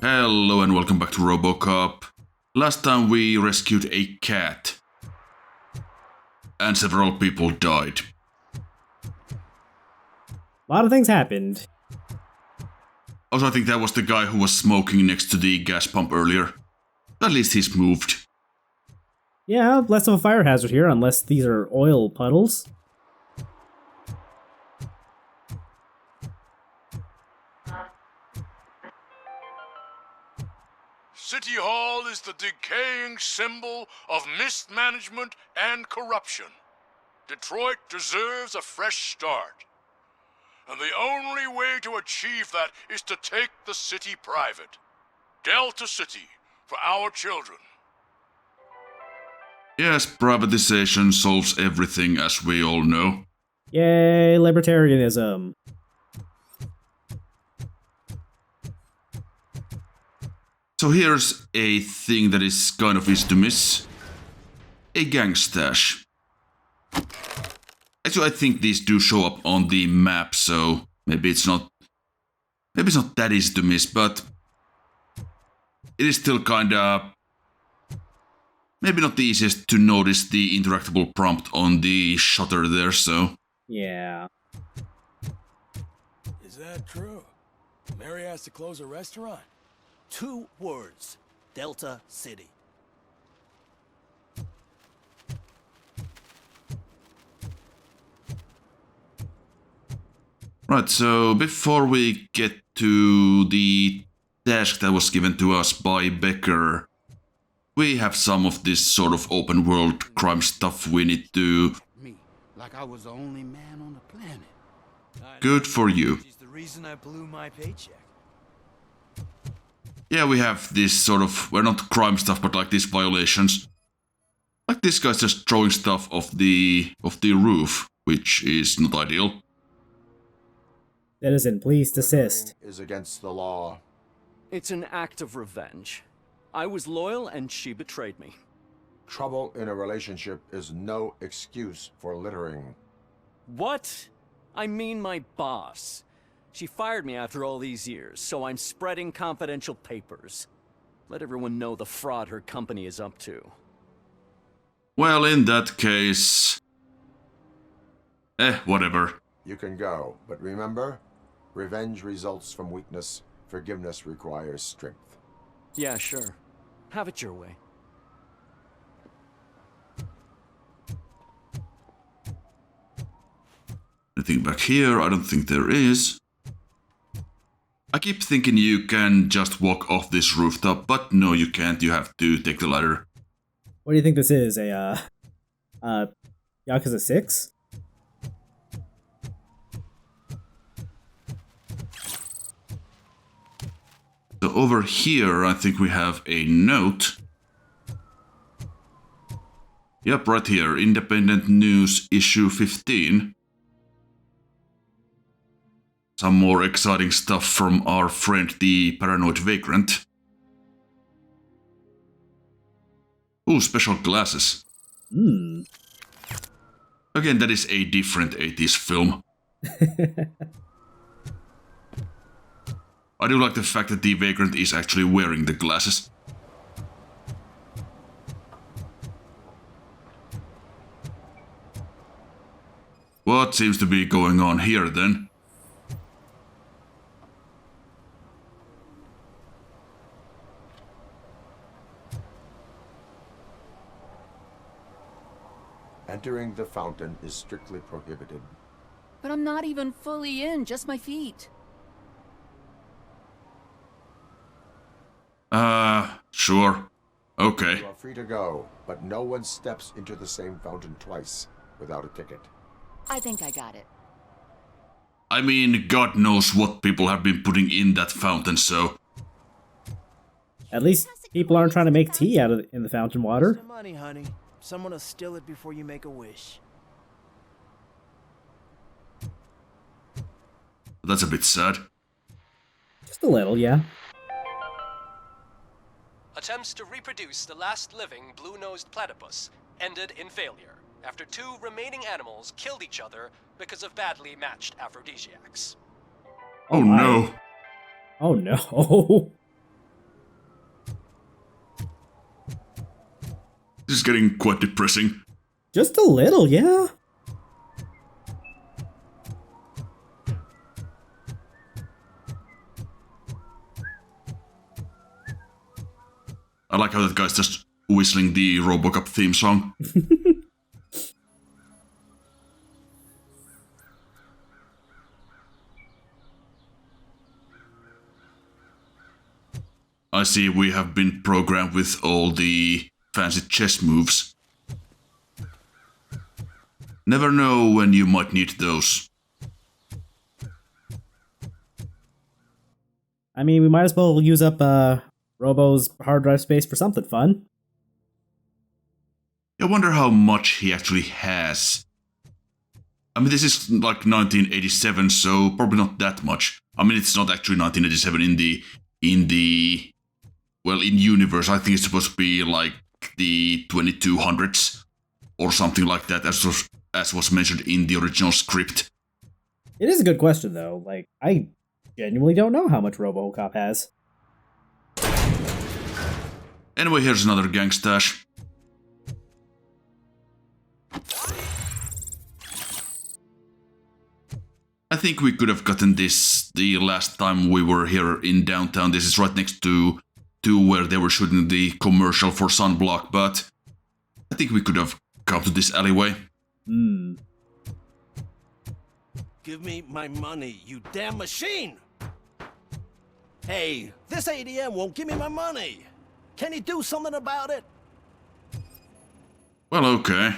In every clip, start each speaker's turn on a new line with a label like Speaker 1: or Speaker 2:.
Speaker 1: Hello and welcome back to RoboCop. Last time we rescued a cat. And several people died.
Speaker 2: A lot of things happened.
Speaker 1: Also, I think that was the guy who was smoking next to the gas pump earlier. At least he's moved.
Speaker 2: Yeah, less of a fire hazard here, unless these are oil puddles.
Speaker 3: City Hall is the decaying symbol of mismanagement and corruption. Detroit deserves a fresh start. And the only way to achieve that is to take the city private. Delta City, for our children.
Speaker 1: Yes, privatization solves everything, as we all know.
Speaker 2: Yay, libertarianism.
Speaker 1: So here's a thing that is kind of easy to miss. A gang stash. Actually, I think these do show up on the map, so maybe it's not that easy to miss, but it is still kinda maybe not the easiest to notice the interactable prompt on the shutter there, so
Speaker 2: Yeah.
Speaker 4: Is that true? Mary has to close a restaurant?
Speaker 5: 2 words. Delta City.
Speaker 1: right, so before we get to the task that was given to us by Becker, we have some of this sort of open world crime stuff we need to...
Speaker 6: Me, like I was the only man on the planet.
Speaker 1: Good for you.
Speaker 5: She's the reason I blew my paycheck.
Speaker 1: Yeah, we have this sort of... Well, not crime stuff, but like these violations. Like this guy's just throwing stuff off the roof, which is not ideal.
Speaker 2: Citizen, please desist.
Speaker 7: Is against the law.
Speaker 8: It's an act of revenge. I was loyal and she betrayed me.
Speaker 7: Trouble in a relationship is no excuse for littering.
Speaker 8: What? I mean my boss. She fired me after all these years, so I'm spreading confidential papers. Let everyone know the fraud her company is up to.
Speaker 1: Well, in that case... whatever.
Speaker 7: You can go, but remember, revenge results from weakness. Forgiveness requires strength.
Speaker 8: Yeah, sure. Have it your way.
Speaker 1: Anything back here? I don't think there is. I keep thinking you can just walk off this rooftop, but no, you can't. You have to take the ladder.
Speaker 2: What do you think this is? Yakuza 6?
Speaker 1: So over here, I think we have a note. Yep, right here. Independent News, issue 15. Some more exciting stuff from our friend, the Paranoid Vagrant. Ooh, special glasses. Again, that is a different 80s film. I do like the fact that the Vagrant is actually wearing the glasses. What seems to be going on here then?
Speaker 7: Entering the fountain is strictly prohibited.
Speaker 9: But I'm not even fully in, just my feet.
Speaker 1: Sure. Okay.
Speaker 7: You are free to go, but no one steps into the same fountain twice without a ticket.
Speaker 9: I think I got it.
Speaker 1: I mean, God knows what people have been putting in that fountain, so...
Speaker 2: At least people aren't trying to make tea out of in the fountain water.
Speaker 5: Some money, honey. Someone will steal it before you make a wish.
Speaker 1: That's a bit sad.
Speaker 2: Just a little, yeah.
Speaker 10: Attempts to reproduce the last living blue-nosed platypus ended in failure after 2 remaining animals killed each other because of badly matched aphrodisiacs.
Speaker 1: Oh no.
Speaker 2: Oh no.
Speaker 1: This is getting quite depressing.
Speaker 2: Just a little, yeah.
Speaker 1: I like how that guy's just whistling the RoboCop theme song. I see we have been programmed with all the fancy chess moves. Never know when you might need those.
Speaker 2: I mean, we might as well use up Robo's hard drive space for something fun.
Speaker 1: I wonder how much he actually has. I mean, this is like 1987, so probably not that much. I mean, it's not actually 1987 in universe. I think it's supposed to be like the 2200s or something like that, as was mentioned in the original script.
Speaker 2: It is a good question, though. Like, I genuinely don't know how much RoboCop has.
Speaker 1: Anyway, here's another gang stash. I think we could have gotten this the last time we were here in downtown. This is right next to where they were shooting the commercial for Sunblock, but I think we could have come to this alleyway.
Speaker 4: Give me my money, you damn machine! Hey, this ADM won't give me my money. Can he do something about it?
Speaker 1: Well, okay.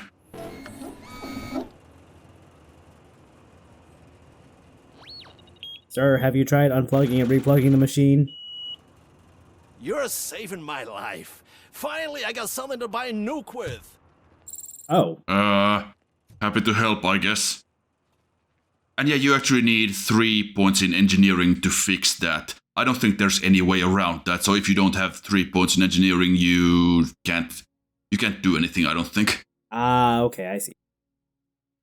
Speaker 2: Sir, have you tried unplugging and replugging the machine?
Speaker 4: You're saving my life. Finally, I got something to buy a nuke with.
Speaker 2: Oh.
Speaker 1: Happy to help, I guess. And yeah, you actually need 3 points in engineering to fix that. I don't think there's any way around that, so if you don't have 3 points in engineering, you can't do anything, I don't think.
Speaker 2: Ah, okay, I see.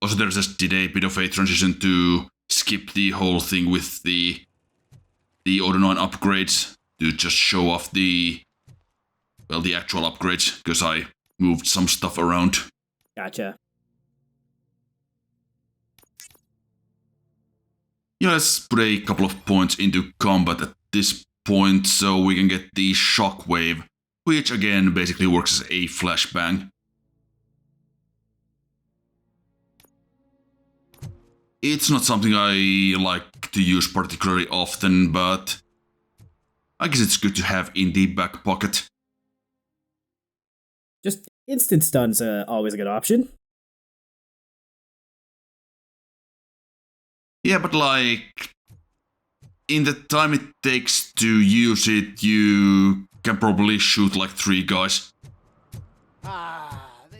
Speaker 1: Also, there just did a bit of a transition to skip the whole thing with the Auto 9 upgrades to just show off the actual upgrades, because I moved some stuff around.
Speaker 2: Gotcha.
Speaker 1: Yeah, let's put a couple of points into combat at this point so we can get the shockwave, which again basically works as a flashbang. It's not something I like to use particularly often, but I guess it's good to have in the back pocket.
Speaker 2: Just instant stun's always a good option.
Speaker 1: Yeah, but like, in the time it takes to use it, you can probably shoot like 3 guys.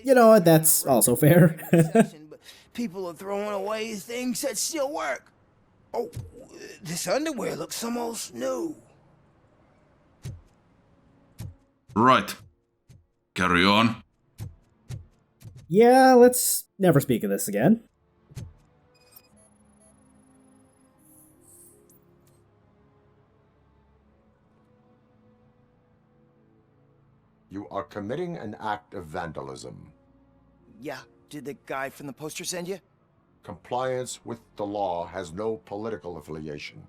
Speaker 2: You know what, that's also fair.
Speaker 5: People are throwing away things that still work. Oh, this underwear looks almost new.
Speaker 1: Right. Carry on.
Speaker 2: Yeah, let's never speak of this again.
Speaker 7: You are committing an act of vandalism.
Speaker 5: Yeah, did the guy from the poster send you?
Speaker 7: Compliance with the law has no political affiliation.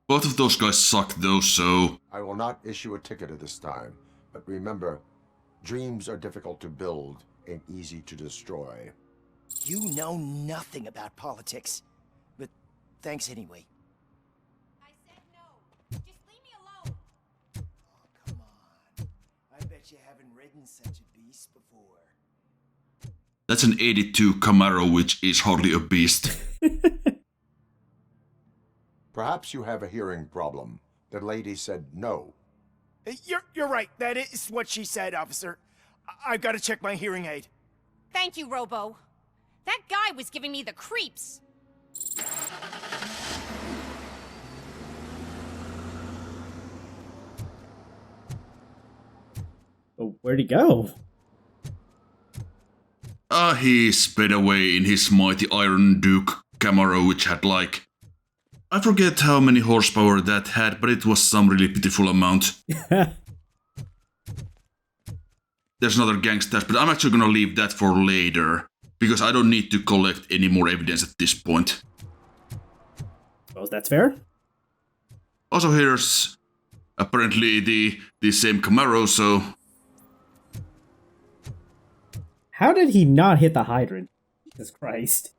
Speaker 1: Both of those guys suck though, so...
Speaker 7: I will not issue a ticket at this time, but remember, dreams are difficult to build and easy to destroy.
Speaker 5: You know nothing about politics, but thanks anyway.
Speaker 11: I said no. Just leave me alone.
Speaker 5: Oh, come on. I bet you haven't ridden such a beast before.
Speaker 1: That's an 82 Camaro, which is hardly a beast.
Speaker 7: Perhaps you have a hearing problem. The lady said no.
Speaker 5: You're right. That is what she said, officer. I've got to check my hearing aid.
Speaker 11: Thank you, Robo. That guy was giving me the creeps.
Speaker 2: Oh, where'd he go?
Speaker 1: He sped away in his mighty Iron Duke Camaro, which had like... I forget how many horsepower that had, but it was some really pitiful amount. there's another gang stash, but I'm actually gonna leave that for later. Because I don't need to collect any more evidence at this point.
Speaker 2: Suppose that's fair.
Speaker 1: Also, here's apparently the same Camaro, so...
Speaker 2: How did he not hit the hydrant? Jesus Christ.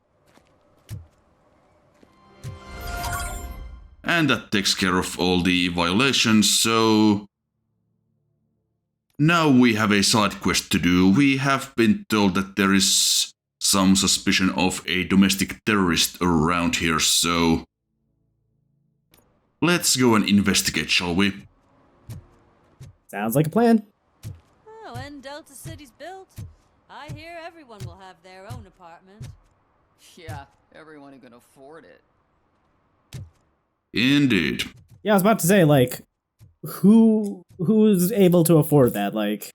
Speaker 1: And that takes care of all the violations, so... Now we have a side quest to do. We have been told that there is some suspicion of a domestic terrorist around here, so... Let's go and investigate, shall we?
Speaker 2: Sounds like a plan.
Speaker 12: Oh, when Delta City's built, I hear everyone will have their own apartment.
Speaker 9: Yeah, everyone who can afford it.
Speaker 1: Indeed.
Speaker 2: Yeah, I was about to say, like, who's able to afford that? Like,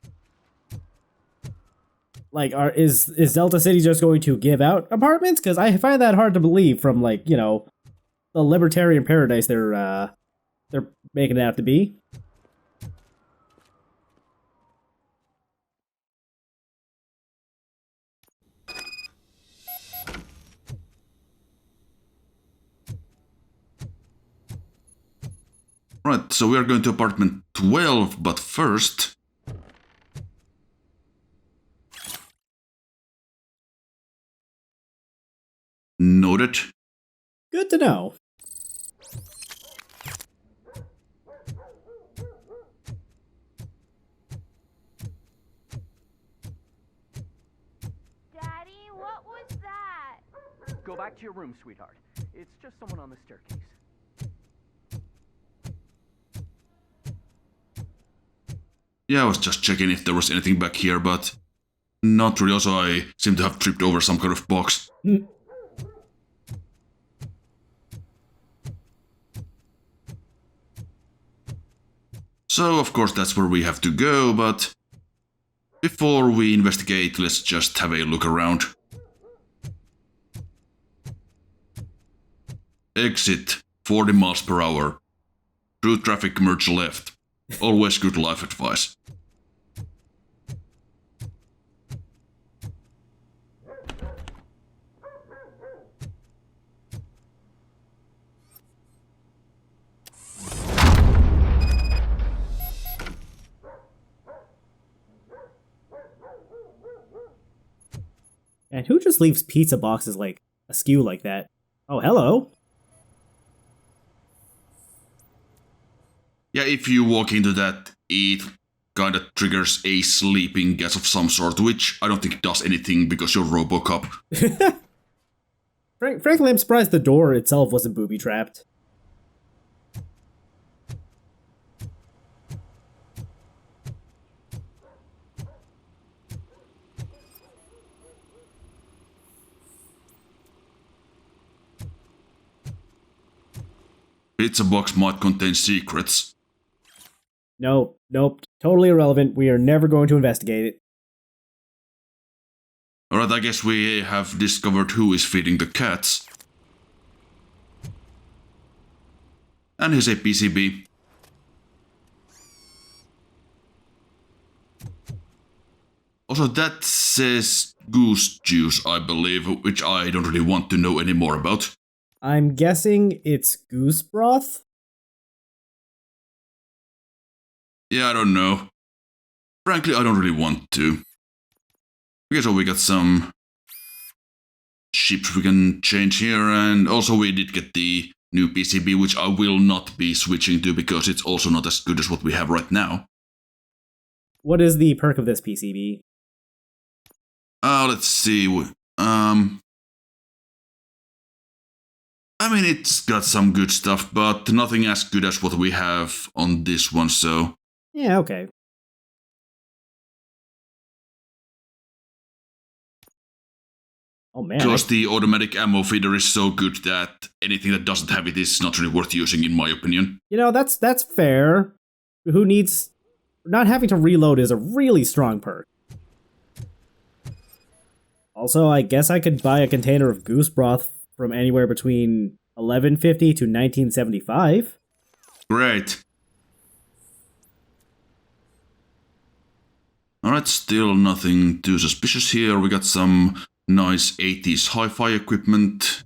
Speaker 2: is Delta City just going to give out apartments? Because I find that hard to believe from, like, you know, the libertarian paradise they're making it out to be.
Speaker 1: Right, so we are going to apartment 12, but first... Noted.
Speaker 2: Good to know.
Speaker 11: Daddy, what was that?
Speaker 8: Go back to your room, sweetheart. It's just someone on the staircase.
Speaker 1: Yeah, I was just checking if there was anything back here, but not really. Also, I seem to have tripped over some kind of box. So, of course, that's where we have to go, but before we investigate, let's just have a look around. Exit 40 miles per hour. Through traffic, merge left. Always good life advice.
Speaker 2: And who just leaves pizza boxes, like, askew like that? Oh, hello.
Speaker 1: Yeah, if you walk into that, it kinda triggers a sleeping gas of some sort, which I don't think does anything because you're RoboCop.
Speaker 2: Frankly, I'm surprised the door itself wasn't booby-trapped.
Speaker 1: Pizza box might contain secrets.
Speaker 2: Nope. Totally irrelevant. We are never going to investigate it.
Speaker 1: Alright, I guess we have discovered who is feeding the cats. And here's a PCB. Also, that says goose juice, I believe, which I don't really want to know any more about.
Speaker 2: I'm guessing it's goose broth?
Speaker 1: Yeah, I don't know. Frankly, I don't really want to. Okay, so we got some chips we can change here, and also we did get the new PCB, which I will not be switching to because it's also not as good as what we have right now.
Speaker 2: What is the perk of this PCB?
Speaker 1: Let's see. I mean, it's got some good stuff, but nothing as good as what we have on this one, so...
Speaker 2: Yeah, okay. Oh man.
Speaker 1: Because the automatic ammo feeder is so good that anything that doesn't have it is not really worth using, in my opinion.
Speaker 2: You know, that's fair. Who needs... Not having to reload is a really strong perk. Also, I guess I could buy a container of goose broth from anywhere between $11.50 to $19.75.
Speaker 1: Great. Alright, still nothing too suspicious here. We got some nice 80s hi-fi equipment.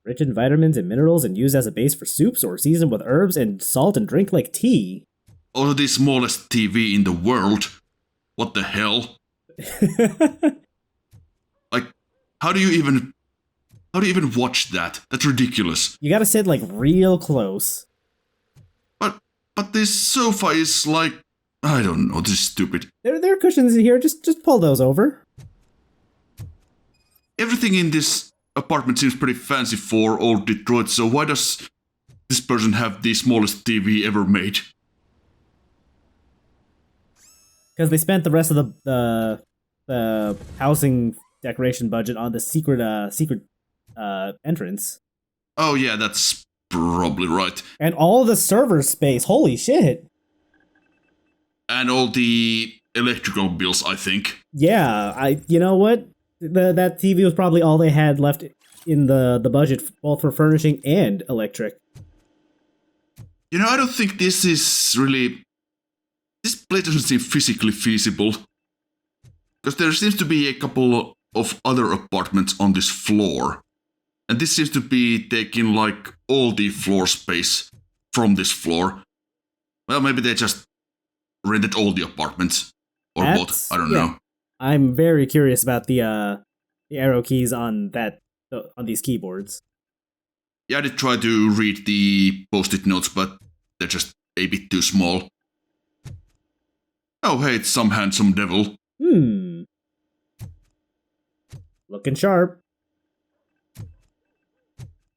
Speaker 2: Rich in vitamins and minerals and used as a base for soups or seasoned with herbs and salt and drink like tea.
Speaker 1: Also the smallest TV in the world. What the hell? Like, how do you even watch that? That's ridiculous.
Speaker 2: You gotta sit like real close.
Speaker 1: But this sofa is like, I don't know, this is stupid.
Speaker 2: There are cushions in here, just pull those over.
Speaker 1: Everything in this apartment seems pretty fancy for old Detroit, so why does this person have the smallest TV ever made?
Speaker 2: Because they spent the rest of the housing decoration budget on the secret entrance.
Speaker 1: Oh yeah, that's probably right.
Speaker 2: And all the server space, holy shit.
Speaker 1: And all the electrical bills, I think.
Speaker 2: Yeah, you know what? That TV was probably all they had left in the budget, both for furnishing and electric.
Speaker 1: You know, I don't think this is really... This place doesn't seem physically feasible. Because there seems to be a couple of other apartments on this floor. And this seems to be taking like all the floor space from this floor. Well, maybe they just rented all the apartments. Or both, I don't know.
Speaker 2: I'm very curious about the arrow keys on these keyboards.
Speaker 1: Yeah, I did try to read the post-it notes, but they're just a bit too small. Oh, hey, it's some handsome devil.
Speaker 2: Looking sharp.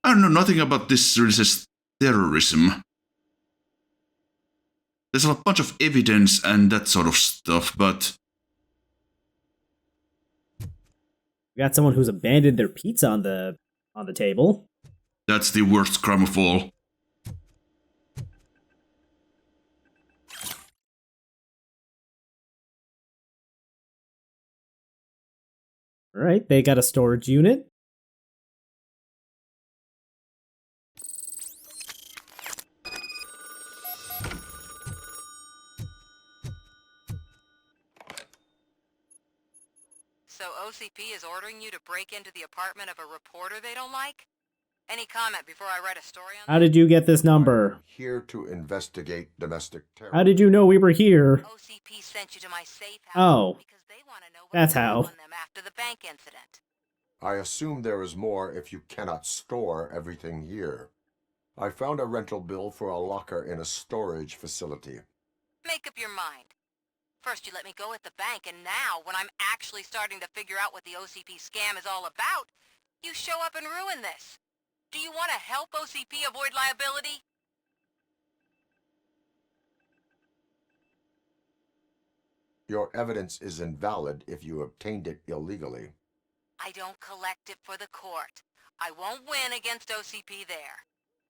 Speaker 1: I don't know nothing about this really says terrorism. There's a bunch of evidence and that sort of stuff, but...
Speaker 2: We got someone who's abandoned their pizza on the table.
Speaker 1: That's the worst crime of all.
Speaker 2: Alright, they got a storage unit.
Speaker 13: So OCP is ordering you to break into the apartment of a reporter they don't like? Any comment before I write a story on that?
Speaker 2: How did you get this number?
Speaker 7: Here to investigate domestic terror.
Speaker 2: How did you know we were here?
Speaker 13: OCP sent you to my safe house
Speaker 2: Oh,
Speaker 13: because they want to know
Speaker 2: that's
Speaker 13: what's
Speaker 2: how.
Speaker 13: on them after the bank incident.
Speaker 7: I assume there is more if you cannot store everything here. I found a rental bill for a locker in a storage facility.
Speaker 13: Make up your mind. First you let me go at the bank, and now, when I'm actually starting to figure out what the OCP scam is all about, you show up and ruin this. Do you want to help OCP avoid liability?
Speaker 7: Your evidence is invalid if you obtained it illegally.
Speaker 13: I don't collect it for the court. I won't win against OCP there.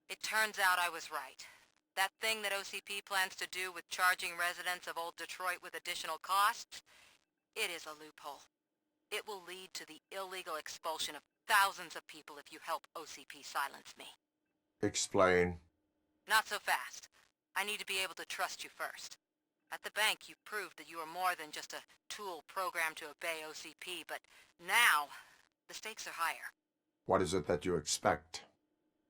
Speaker 13: It turns out I was right. That thing that OCP plans to do with charging residents of Old Detroit with additional costs, it is a loophole. It will lead to the illegal expulsion of thousands of people if you help OCP silence me.
Speaker 7: Explain.
Speaker 13: Not so fast. I need to be able to trust you first. At the bank, you proved that you are more than just a tool programmed to obey OCP, but now, the stakes are higher.
Speaker 7: What is it that you expect?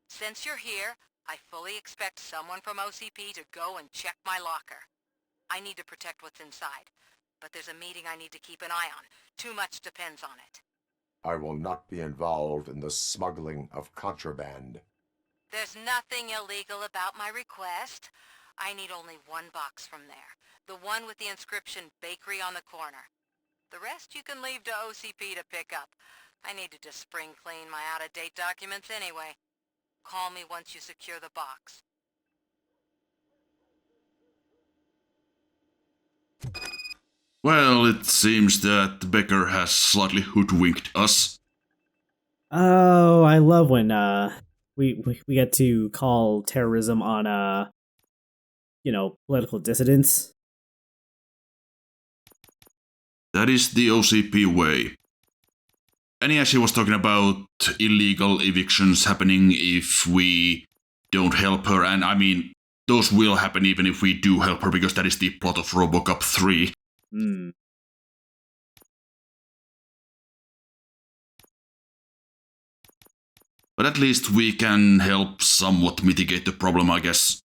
Speaker 13: Since you're here, I fully expect someone from OCP to go and check my locker. I need to protect what's inside, but there's a meeting I need to keep an eye on. Too much depends on it.
Speaker 7: I will not be involved in the smuggling of contraband.
Speaker 13: There's nothing illegal about my request. I need only one box from there. The one with the inscription Bakery on the corner. The rest you can leave to OCP to pick up. I need to just spring clean my out-of-date documents anyway. Call me once you secure the box.
Speaker 1: Well, it seems that Becker has slightly hoodwinked us.
Speaker 2: Oh, I love when we get to call terrorism on political dissidents.
Speaker 1: That is the OCP way. And he actually was talking about illegal evictions happening if we don't help her, and I mean, those will happen even if we do help her, because that is the plot of RoboCop 3. But at least we can help somewhat mitigate the problem, I guess.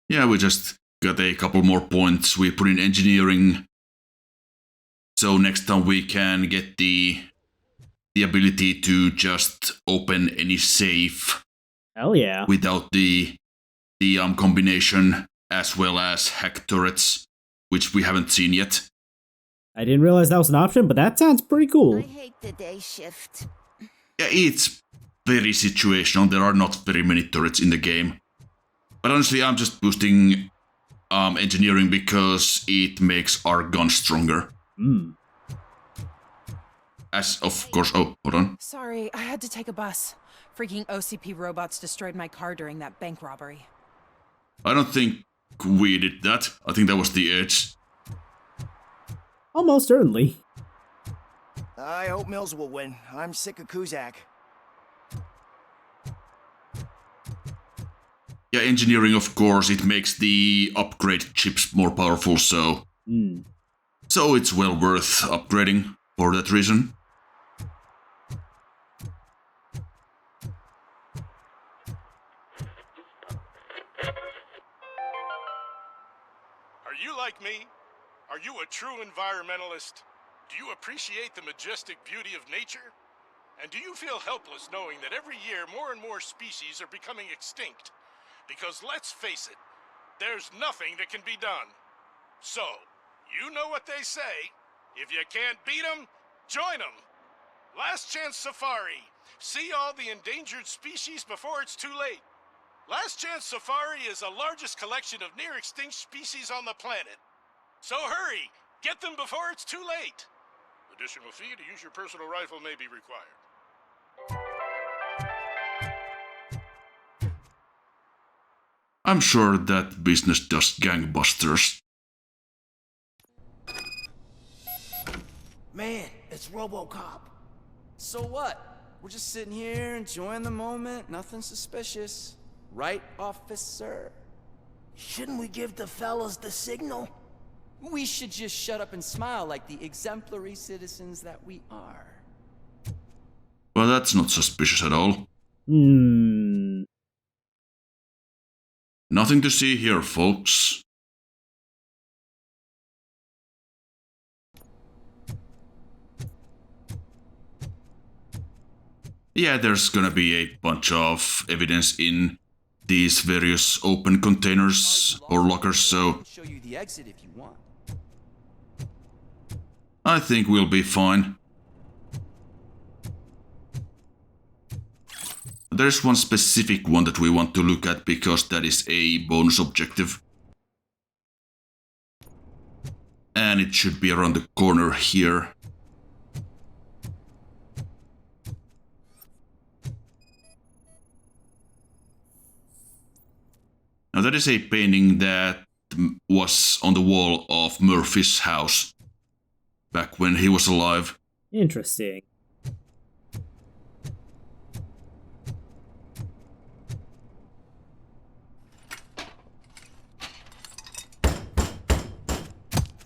Speaker 1: Yeah, we just got a couple more points. We put in engineering. So next time we can get the ability to just open any safe.
Speaker 2: Hell yeah.
Speaker 1: Without the combination, as well as hack turrets, which we haven't seen yet.
Speaker 2: I didn't realize that was an option, but that sounds pretty cool.
Speaker 11: I hate the day shift.
Speaker 1: Yeah, it's very situational. There are not very many turrets in the game. But honestly, I'm just boosting engineering because it makes our gun stronger. As of course... Oh, hold on.
Speaker 14: Sorry, I had to take a bus. Freaking OCP robots destroyed my car during that bank robbery.
Speaker 1: I don't think we did that. I think that was the Edge.
Speaker 2: Almost certainly.
Speaker 5: I hope Mills will win. I'm sick of Kuzak.
Speaker 1: Yeah, engineering, of course, it makes the upgrade chips more powerful, so... So it's well worth upgrading for that reason.
Speaker 3: Are you like me? Are you a true environmentalist? Do you appreciate the majestic beauty of nature? And do you feel helpless knowing that every year more and more species are becoming extinct? Because let's face it, there's nothing that can be done. So, you know what they say. If you can't beat 'em, join 'em. Last Chance Safari. See all the endangered species before it's too late. Last Chance Safari is the largest collection of near-extinct species on the planet. So hurry, get them before it's too late. Additional fee to use your personal rifle may be required.
Speaker 1: I'm sure that business does gangbusters.
Speaker 5: Man, it's RoboCop.
Speaker 15: So what? We're just sitting here enjoying the moment, nothing suspicious. Right, officer?
Speaker 5: Shouldn't we give the fellas the signal?
Speaker 15: We should just shut up and smile like the exemplary citizens that we are.
Speaker 1: Well, that's not suspicious at all. Nothing to see here, folks. Yeah, there's gonna be a bunch of evidence in these various open containers or lockers, so
Speaker 15: Show you the exit if you want.
Speaker 1: I think we'll be fine. There's one specific one that we want to look at because that is a bonus objective. And it should be around the corner here. Now that is a painting that was on the wall of Murphy's house back when he was alive.
Speaker 2: Interesting.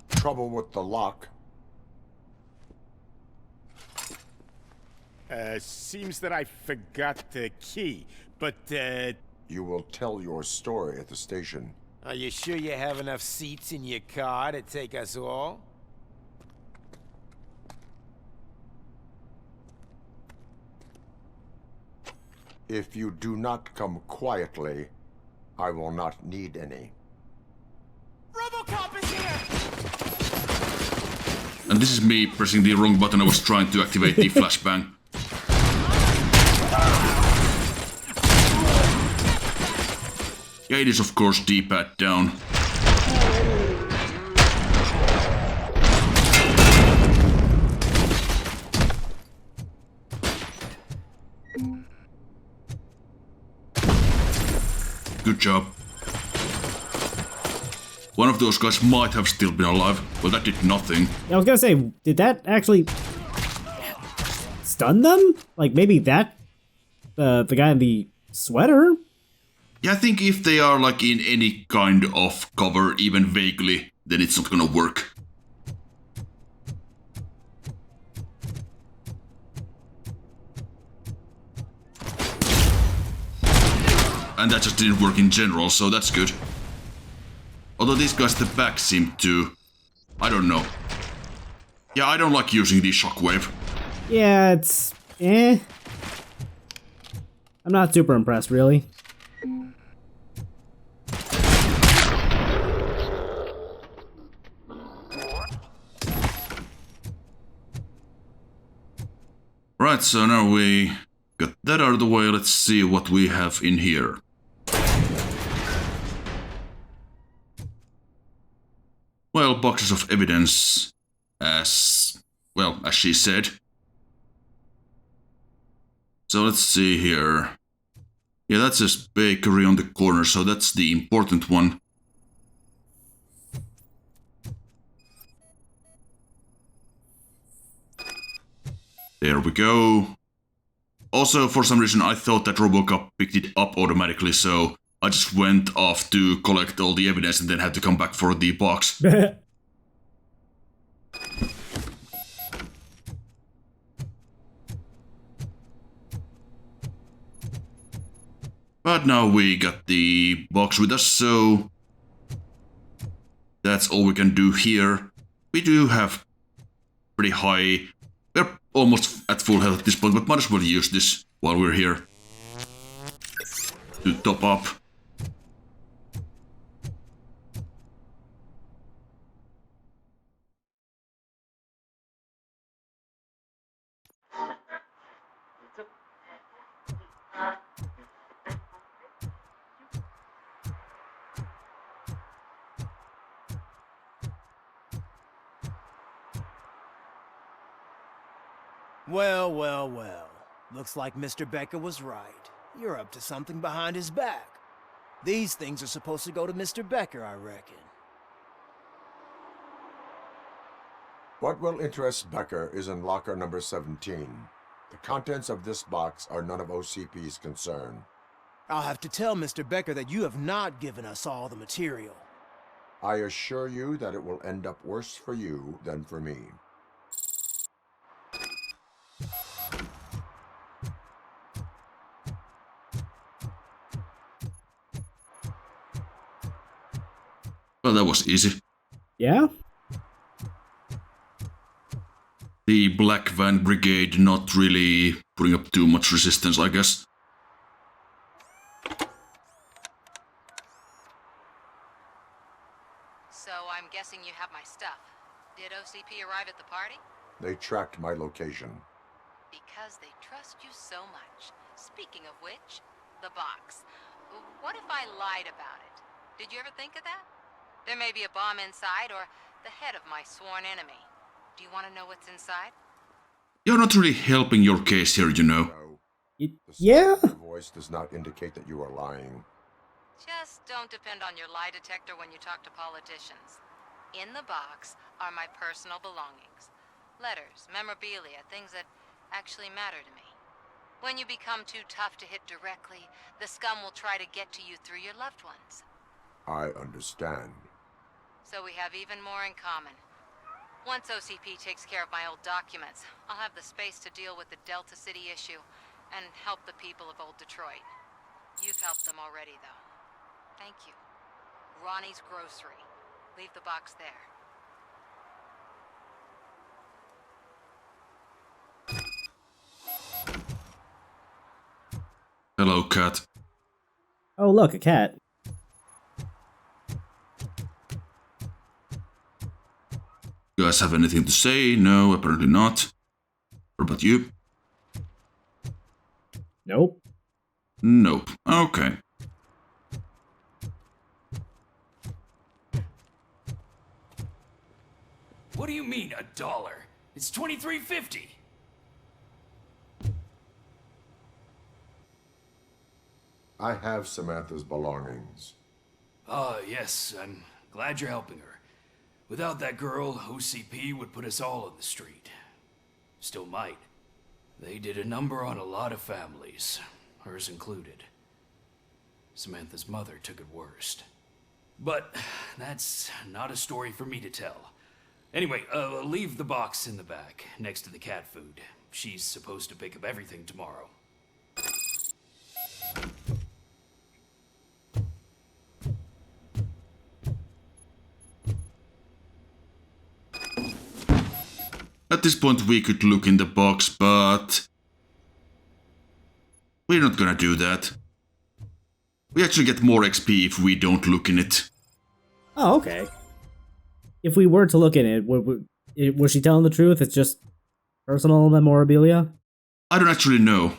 Speaker 7: Trouble with the lock.
Speaker 16: Seems that I forgot the key, but,
Speaker 7: You will tell your story at the station.
Speaker 6: Are you sure you have enough seats in your car to take us all?
Speaker 7: If you do not come quietly, I will not need any.
Speaker 14: RoboCop is here!
Speaker 1: And this is me pressing the wrong button. I was trying to activate the flashbang. Yeah, it is of course D-pad down. Good job. One of those guys might have still been alive. Well, that did nothing.
Speaker 2: I was gonna say, did that actually stun them? Like maybe that, the guy in the sweater
Speaker 1: Yeah, I think if they are like in any kind of cover, even vaguely, then it's not gonna work. And that just didn't work in general, so that's good. Although these guys at the back seem to... I don't know. Yeah, I don't like using the shockwave.
Speaker 2: Yeah, it's... eh. I'm not super impressed, really.
Speaker 1: Right, so now we got that out of the way. Let's see what we have in here. Well, boxes of evidence, as she said. So let's see here. Yeah, that says bakery on the corner, so that's the important one. There we go. Also, for some reason, I thought that RoboCop picked it up automatically, so I just went off to collect all the evidence and then had to come back for the box. But now we got the box with us, so that's all we can do here. We do have pretty high... We're almost at full health at this point, but might as well use this while we're here to top up.
Speaker 5: Well, well, well. Looks like Mr. Becker was right. You're up to something behind his back. These things are supposed to go to Mr. Becker, I reckon.
Speaker 7: What will interest Becker is in locker number 17. The contents of this box are none of OCP's concern.
Speaker 5: I'll have to tell Mr. Becker that you have not given us all the material.
Speaker 7: I assure you that it will end up worse for you than for me.
Speaker 1: Well, that was easy.
Speaker 2: Yeah?
Speaker 1: The Black Van Brigade not really putting up too much resistance, I guess.
Speaker 13: So I'm guessing you have my stuff. Did OCP arrive at the party?
Speaker 7: They tracked my location.
Speaker 13: Because they trust you so much. Speaking of which, the box. What if I lied about it? Did you ever think of that? There may be a bomb inside or the head of my sworn enemy. Do you want to know what's inside?
Speaker 1: You're not really helping your case here, you know.
Speaker 2: Yeah?
Speaker 7: Your voice does not indicate that you are lying.
Speaker 13: Just don't depend on your lie detector when you talk to politicians. In the box are my personal belongings. Letters, memorabilia, things that actually matter to me. When you become too tough to hit directly, the scum will try to get to you through your loved ones.
Speaker 7: I understand.
Speaker 13: So we have even more in common. Once OCP takes care of my old documents, I'll have the space to deal with the Delta City issue and help the people of Old Detroit. You've helped them already, though. Thank you. Ronnie's Grocery. Leave the box there.
Speaker 1: Hello, cat.
Speaker 2: Oh, look, a cat.
Speaker 1: You guys have anything to say? No, apparently not. What about you?
Speaker 2: Nope.
Speaker 1: Nope. Okay.
Speaker 17: What do you mean, $1? It's $23.50.
Speaker 7: I have Samantha's belongings.
Speaker 17: Ah, yes, I'm glad you're helping her. Without that girl, OCP would put us all on the street. Still might. They did a number on a lot of families, hers included. Samantha's mother took it worst. But that's not a story for me to tell. Anyway, leave the box in the back, next to the cat food. She's supposed to pick up everything tomorrow.
Speaker 1: At this point we could look in the box, but we're not gonna do that. We actually get more XP if we don't look in it.
Speaker 2: Oh, okay. If we were to look in it, was she telling the truth? It's just personal memorabilia?
Speaker 1: I don't actually know.